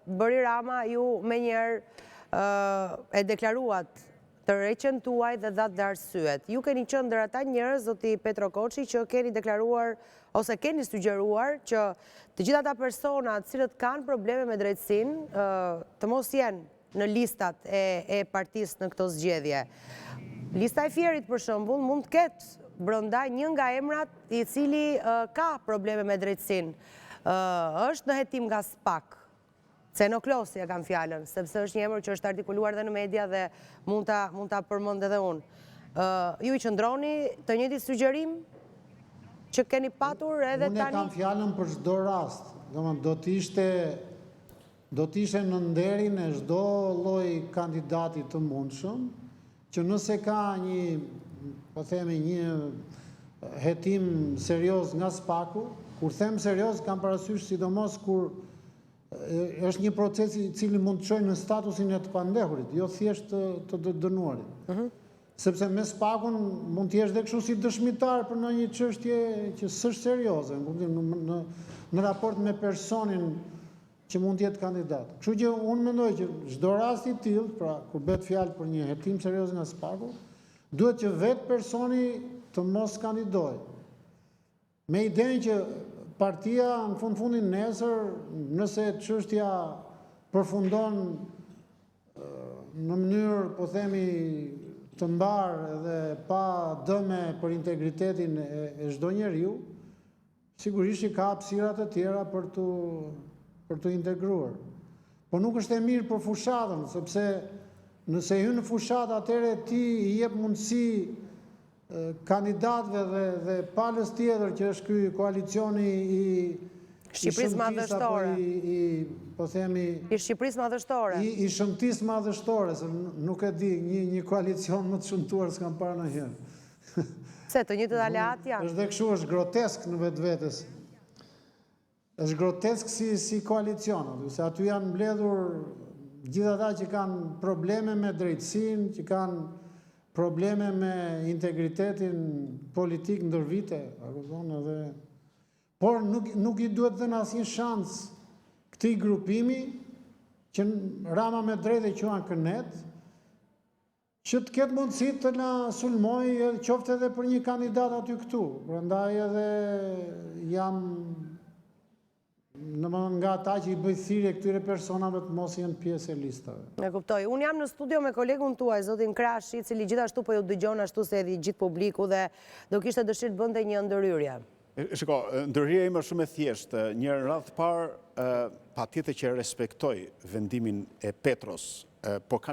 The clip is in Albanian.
bëri Rama ju me njerë e deklaruat të reqen tuaj dhe dhatë dhe arsyet. Ju keni qenë ndër ata njerëz, zoti Petro Koçi, që keni deklaruar ose keni sugjeruar që të gjitha ata personat cilët kanë probleme me drejtësinë të mos jenë në listat e partisë në këto zgjedhje. Lista e Fierit, për shembull, mund të ketë brenda një nga emrat i cili ka probleme me drejtësinë. Është në hetim nga SPAK. Cenoklosi e kam fjalën, sepse është një emër që është artikuluar dhe në media dhe mund ta përmend edhe unë. Ju i qëndroni të njëjtit sugjerim që keni patur edhe tani? Unë e kam fjalën për çdo rast. Do të ishte në nderin e çdo lloj kandidati të mundshëm që nëse ka një hetim serioz nga SPAK-u, kur them serioz kam parasysh sidomos kur është një proces i cili mund të çojë në statusin e të pandehurit, jo thjesht të dënuarit. Sepse me SPAK-un mund të jesh dhe kështu si dëshmitar për ndonjë çështje që s'është serioze, në raport me personin që mund të jetë kandidat. Kështu që unë mendoj që çdo rast i tillë, pra kur bëhet fjalë për një hetim serioz nga SPAK-u, duhet që vetë personi të mos kandidojë. Me idenë që partia në fundin nesër, nëse çështja përfundon në mënyrë, po themi, të mbarë dhe pa dëme për integritetin e çdo njeriu, sigurisht që ka hapësira të tjera për të integruar. Po nuk është e mirë për fushatën, sepse nëse hyn në fushatë, atëherë ti i jep mundësi kandidatëve dhe palës tjetër që është ky koalicioni i Shqipërisë madhështore. Po themi I Shqipërisë madhështore. I shëmtisë madhështore, se nuk e di, një koalicion më të shëmtuar s'kam parë ndonjëherë. Se të njëjtët aleat janë. Është dhe kështu, është grotesk në vetvetes. Është grotesk si koalicion, se aty janë mbledhur gjithë ata që kanë probleme me drejtësinë, që kanë probleme me integritetin politik ndër vite, por nuk i duhet dhënë asnjë shans këtij grupimi që Rama me drejtë e quan kënet, që të ketë mundësi të na sulmojë qoftë edhe për një kandidat aty këtu. Prandaj edhe jam nga ata që i bëj thirrje këtyre personave të mos jenë pjesë e listave. E kuptoj. Unë jam në studio me kolegun tuaj, zotin Krashi, i cili gjithashtu po ju dëgjon ashtu se edhe gjithë publiku dhe do kishte dëshirë të bënte një ndërhyrje. Shiko, ndërhyrja ime është shumë e thjeshtë. Një radhë të parë, patjetër që respektoj vendimin e Petros, por